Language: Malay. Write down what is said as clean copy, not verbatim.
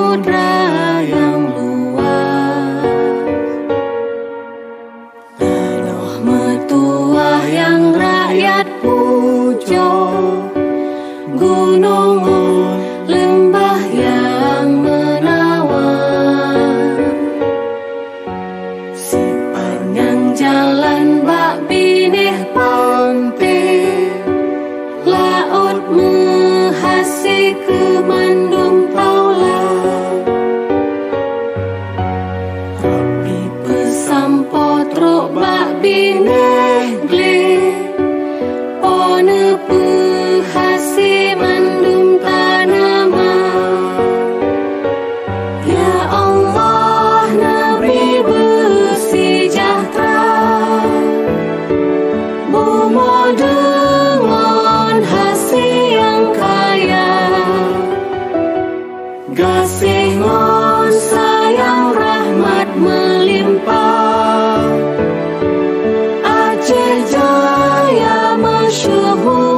samudra yang luas. Laluh metuah yang rakyat puja, gunung lembah yang menawan. Sepanjang jalan bak binih pampir, laut mehasi kemandung taulah. Rapi pesampo truk bak binih glir, pone pehasi mandum tanaman. Ya Allah, Nabi bersejahtera, bomo dengan hasil yang kaya. Gasih ngon sayang rahmat melimpah, Aceh Jaya masyhur.